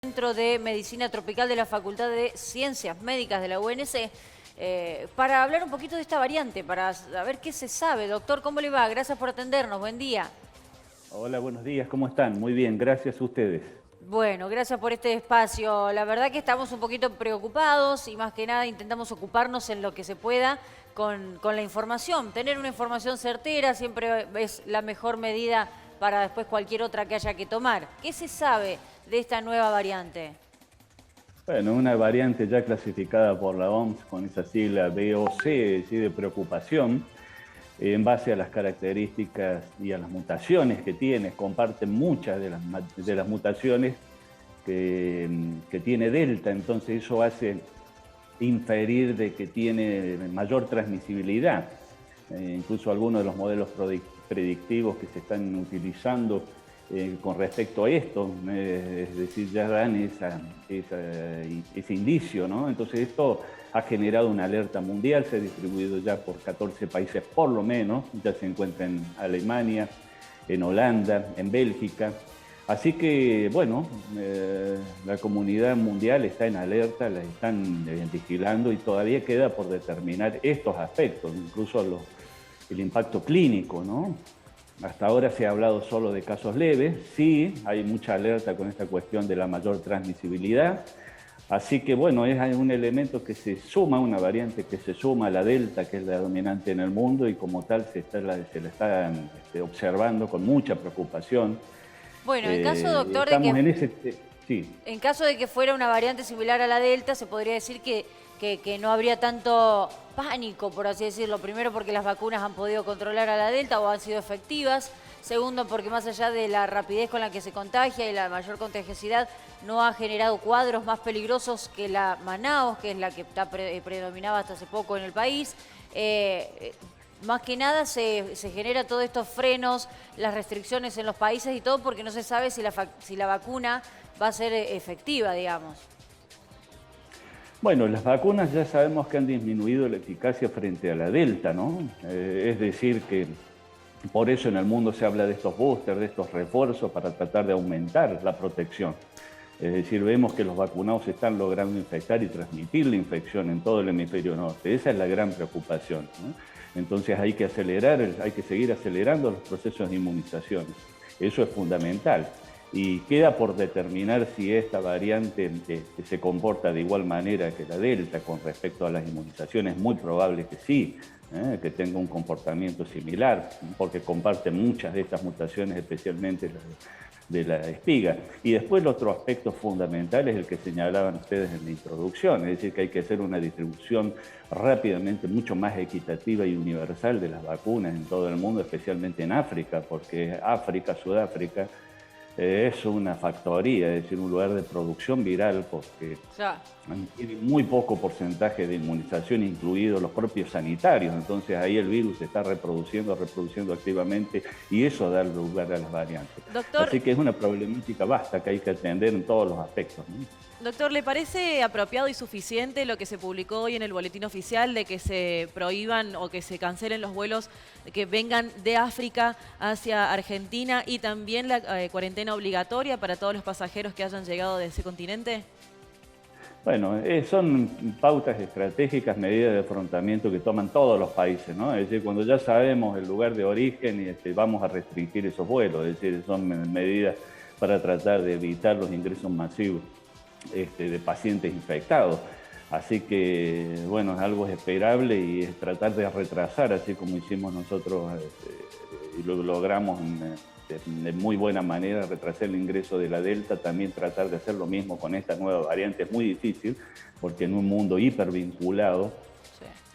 Centro de Medicina Tropical de la Facultad de Ciencias Médicas de la UNC, para hablar un poquito de esta variante, para saber qué se sabe. Doctor, ¿cómo le va? Gracias por atendernos, buen día. Hola, buenos días, ¿cómo están? Muy bien, gracias a ustedes. Bueno, gracias por este espacio. La verdad que estamos un poquito preocupados y más que nada intentamos ocuparnos en lo que se pueda con la información. Tener una información certera siempre es la mejor medida para después cualquier otra que haya que tomar. ¿Qué se sabe de esta nueva variante? Bueno, una variante ya clasificada por la OMS con esa sigla B o C, es decir, de preocupación, en base a las características y a las mutaciones que tiene, comparte muchas de las mutaciones que tiene Delta, entonces eso hace inferir de que tiene mayor transmisibilidad. Incluso algunos de los modelos predictivos que se están utilizando con respecto a esto, es decir, ya dan ese indicio, ¿no? Entonces esto ha generado una alerta mundial, se ha distribuido ya por 14 países por lo menos, ya se encuentra en Alemania, en Holanda, en Bélgica. Así que, bueno, la comunidad mundial está en alerta, la están vigilando y todavía queda por determinar estos aspectos, incluso el impacto clínico, ¿no? Hasta ahora se ha hablado solo de casos leves, sí, hay mucha alerta con esta cuestión de la mayor transmisibilidad, así que bueno, es un elemento que se suma, una variante que se suma a la Delta, que es la dominante en el mundo, y como tal se la está observando con mucha preocupación. Bueno, en caso, doctor, Estamos en ese... Sí. en caso de que fuera una variante similar a la Delta, se podría decir que no habría tanto pánico, por así decirlo. Primero, porque las vacunas han podido controlar a la Delta o han sido efectivas. Segundo, porque más allá de la rapidez con la que se contagia y la mayor contagiosidad, no ha generado cuadros más peligrosos que la Manaos, que es la que predominaba hasta hace poco en el país. Más que nada se genera todos estos frenos, las restricciones en los países y todo porque no se sabe si la vacuna va a ser efectiva, digamos. Bueno, las vacunas ya sabemos que han disminuido la eficacia frente a la Delta, ¿no? Es decir, que por eso en el mundo se habla de estos boosters, de estos refuerzos para tratar de aumentar la protección. Es decir, vemos que los vacunados están logrando infectar y transmitir la infección en todo el hemisferio norte. Esa es la gran preocupación, ¿no? Entonces hay que seguir acelerando los procesos de inmunización. Eso es fundamental. Y queda por determinar si esta variante se comporta de igual manera que la Delta con respecto a las inmunizaciones. Es muy probable que sí, que tenga un comportamiento similar, porque comparte muchas de estas mutaciones, especialmente de la espiga. Y después el otro aspecto fundamental es el que señalaban ustedes en la introducción, es decir, que hay que hacer una distribución rápidamente mucho más equitativa y universal de las vacunas en todo el mundo, especialmente en África, porque África, Sudáfrica, es una factoría, es decir, un lugar de producción viral, porque tiene muy poco porcentaje de inmunización, incluidos los propios sanitarios. Entonces ahí el virus se está reproduciendo activamente y eso da lugar a las variantes. Doctor, así que es una problemática vasta que hay que atender en todos los aspectos, ¿no? Doctor, ¿le parece apropiado y suficiente lo que se publicó hoy en el boletín oficial de que se prohíban o que se cancelen los vuelos que vengan de África hacia Argentina y también la cuarentena obligatoria para todos los pasajeros que hayan llegado de ese continente? Bueno, son pautas estratégicas, medidas de afrontamiento que toman todos los países, ¿no? Es decir, cuando ya sabemos el lugar de origen, vamos a restringir esos vuelos, es decir, son medidas para tratar de evitar los ingresos masivos de pacientes infectados. Así que, bueno, es algo esperable y es tratar de retrasar, así como hicimos nosotros y lo logramos de muy buena manera, retrasar el ingreso de la Delta, también tratar de hacer lo mismo con esta nueva variante. Es muy difícil porque en un mundo hipervinculado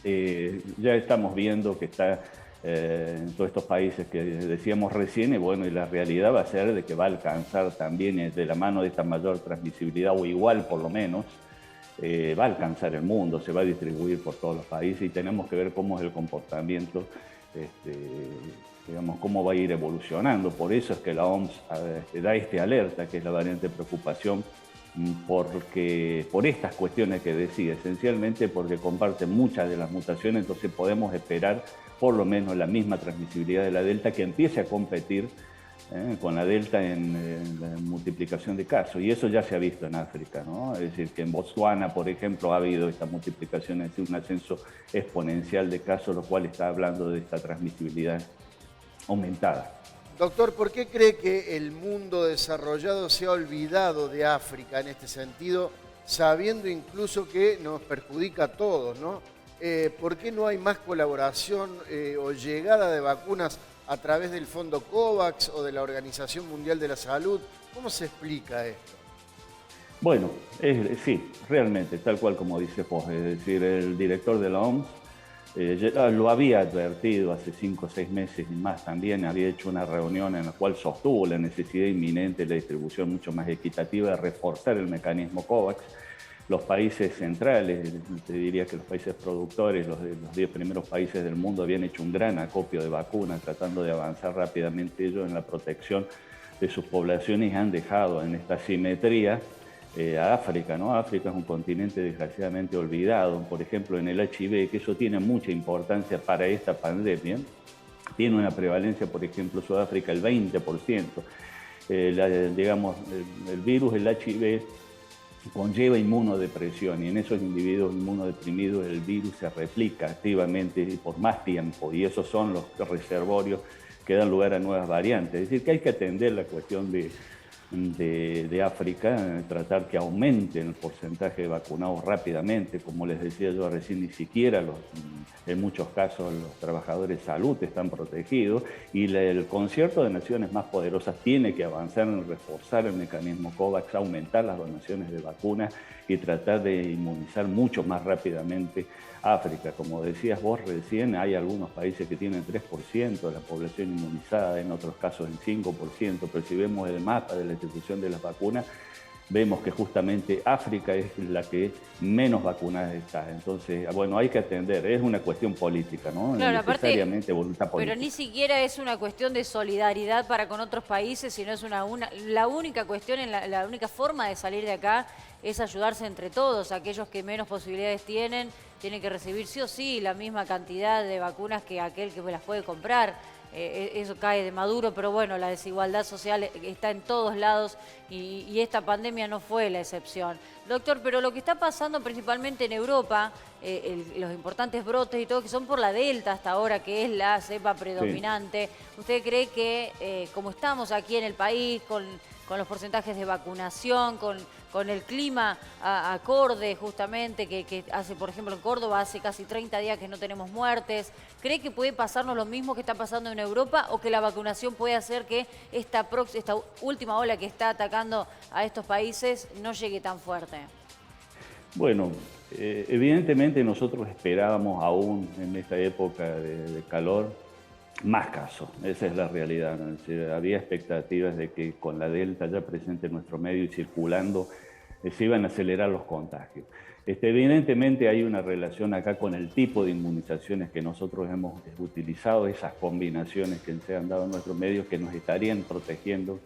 ya estamos viendo que está en todos estos países que decíamos recién, y bueno, y la realidad va a ser de que va a alcanzar también de la mano de esta mayor transmisibilidad, o igual por lo menos, va a alcanzar el mundo, se va a distribuir por todos los países y tenemos que ver cómo es el comportamiento, digamos, cómo va a ir evolucionando. Por eso es que la OMS da alerta, que es la variante de preocupación, porque por estas cuestiones que decía, esencialmente porque comparte muchas de las mutaciones, entonces podemos esperar por lo menos la misma transmisibilidad de la Delta, que empiece a competir con la Delta en la multiplicación de casos. Y eso ya se ha visto en África, ¿no? Es decir, que en Botswana, por ejemplo, ha habido esta multiplicación, es decir, un ascenso exponencial de casos, lo cual está hablando de esta transmisibilidad aumentada. Doctor, ¿por qué cree que el mundo desarrollado se ha olvidado de África en este sentido, sabiendo incluso que nos perjudica a todos, ¿no? ¿Por qué no hay más colaboración o llegada de vacunas a través del Fondo COVAX o de la Organización Mundial de la Salud? ¿Cómo se explica esto? Bueno, sí, realmente, tal cual como dice vos, es decir, el director de la OMS lo había advertido hace 5 o 6 meses y más también, había hecho una reunión en la cual sostuvo la necesidad inminente de la distribución mucho más equitativa de reforzar el mecanismo COVAX. Los países centrales, te diría que los países productores, los 10 primeros países del mundo habían hecho un gran acopio de vacunas, tratando de avanzar rápidamente ellos en la protección de sus poblaciones y han dejado en esta asimetría a África, ¿no? África es un continente desgraciadamente olvidado, por ejemplo en el HIV, que eso tiene mucha importancia para esta pandemia. Tiene una prevalencia, por ejemplo, Sudáfrica el 20%. Digamos, el virus, el HIV, conlleva inmunodepresión y en esos individuos inmunodeprimidos el virus se replica activamente y por más tiempo y esos son los reservorios que dan lugar a nuevas variantes. Es decir, que hay que atender la cuestión de África, tratar que aumente el porcentaje de vacunados rápidamente. Como les decía yo recién, ni siquiera en muchos casos los trabajadores de salud están protegidos y el concierto de naciones más poderosas tiene que avanzar en reforzar el mecanismo COVAX, aumentar las donaciones de vacunas y tratar de inmunizar mucho más rápidamente África. Como decías vos recién, hay algunos países que tienen 3% de la población inmunizada, en otros casos el 5%, pero si vemos el mapa de la distribución de las vacunas, vemos que justamente África es la que menos vacunada está. Entonces, bueno, hay que atender, es una cuestión política, ¿no? Claro, Necesariamente aparte, voluntad política. pero ni siquiera es una cuestión de solidaridad para con otros países, sino es la única cuestión, la única forma de salir de acá es ayudarse entre todos. Aquellos que menos posibilidades tienen que recibir sí o sí la misma cantidad de vacunas que aquel que las puede comprar. Eso cae de Maduro, pero bueno, la desigualdad social está en todos lados y esta pandemia no fue la excepción. Doctor, pero lo que está pasando principalmente en Europa, los importantes brotes y todo, que son por la Delta hasta ahora, que es la cepa predominante, sí. ¿Usted cree que como estamos aquí en el país, con los porcentajes de vacunación, con el clima acorde justamente, que hace, por ejemplo, en Córdoba hace casi 30 días que no tenemos muertes, ¿cree que puede pasarnos lo mismo que está pasando en Europa o que la vacunación puede hacer que esta última ola que está atacando a estos países no llegue tan fuerte? Bueno, evidentemente nosotros esperábamos aún en esta época de calor más casos, esa es la realidad, ¿no? Es decir, había expectativas de que con la Delta ya presente en nuestro medio y circulando se iban a acelerar los contagios. Evidentemente hay una relación acá con el tipo de inmunizaciones que nosotros hemos utilizado, esas combinaciones que se han dado en nuestros medios que nos estarían protegiendo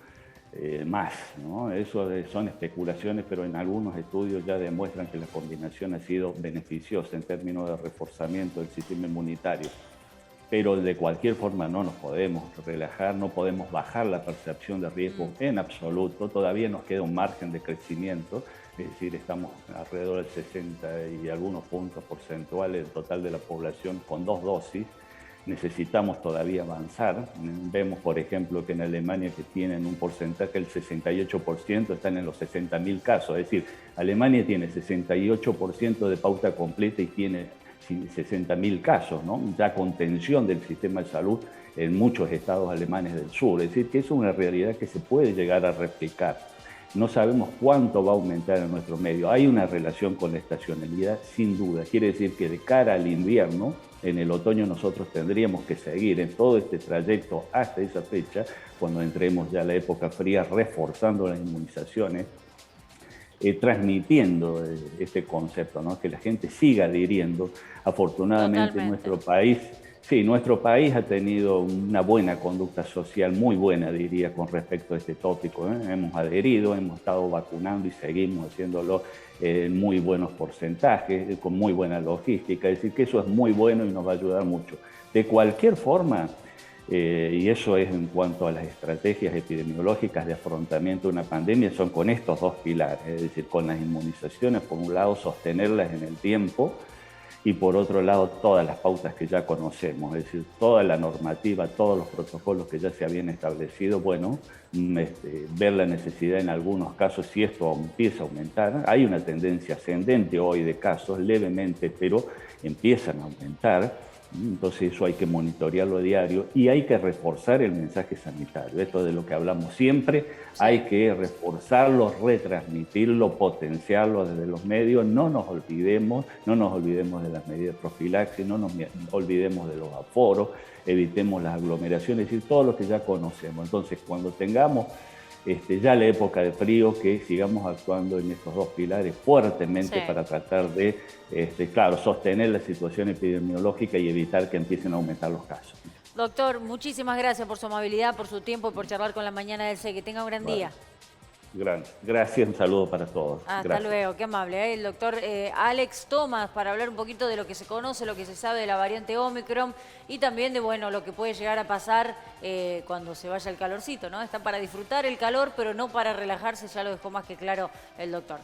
más, ¿no? Eso son especulaciones, pero en algunos estudios ya demuestran que la combinación ha sido beneficiosa en términos de reforzamiento del sistema inmunitario. Pero de cualquier forma no nos podemos relajar, no podemos bajar la percepción de riesgo en absoluto. Todavía nos queda un margen de crecimiento, es decir, estamos alrededor del 60 y algunos puntos porcentuales del total de la población con 2 dosis. Necesitamos todavía avanzar. Vemos, por ejemplo, que en Alemania, que tienen un porcentaje del 68%, están en los 60.000 casos. Es decir, Alemania tiene 68% de pauta completa y tiene 60.000 casos, ¿no? Ya contención del sistema de salud en muchos estados alemanes del sur. Es decir, que es una realidad que se puede llegar a replicar. No sabemos cuánto va a aumentar en nuestro medio. Hay una relación con la estacionalidad, sin duda. Quiere decir que de cara al invierno, en el otoño nosotros tendríamos que seguir en todo este trayecto hasta esa fecha, cuando entremos ya a la época fría, reforzando las inmunizaciones, transmitiendo este concepto, ¿no? Que la gente siga adhiriendo. Afortunadamente nuestro país ha tenido una buena conducta social, muy buena diría, con respecto a este tópico, ¿eh? Hemos adherido, hemos estado vacunando y seguimos haciéndolo en muy buenos porcentajes, con muy buena logística, es decir, que eso es muy bueno y nos va a ayudar mucho. De cualquier forma, Y eso es en cuanto a las estrategias epidemiológicas de afrontamiento de una pandemia, son con estos dos pilares, es decir, con las inmunizaciones, por un lado, sostenerlas en el tiempo, y por otro lado, todas las pautas que ya conocemos, es decir, toda la normativa, todos los protocolos que ya se habían establecido, bueno, ver la necesidad en algunos casos, si esto empieza a aumentar, hay una tendencia ascendente hoy de casos, levemente, pero empiezan a aumentar. Entonces eso hay que monitorearlo a diario y hay que reforzar el mensaje sanitario. Esto de lo que hablamos siempre, hay que reforzarlo, retransmitirlo, potenciarlo desde los medios. No nos olvidemos de las medidas de profilaxis, no nos olvidemos de los aforos, evitemos las aglomeraciones, es decir, todo lo que ya conocemos. Entonces, cuando tengamos ya la época de frío, que sigamos actuando en estos dos pilares fuertemente para tratar de, claro, sostener la situación epidemiológica y evitar que empiecen a aumentar los casos. Doctor, muchísimas gracias por su amabilidad, por su tiempo y por charlar con La Mañana del CEI. Que tenga un gran día. Gracias, un saludo para todos. Hasta luego, qué amable. El doctor Alex Thomas, para hablar un poquito de lo que se conoce, lo que se sabe de la variante Omicron y también de lo que puede llegar a pasar cuando se vaya el calorcito, ¿no? Está para disfrutar el calor, pero no para relajarse, ya lo dejó más que claro el doctor.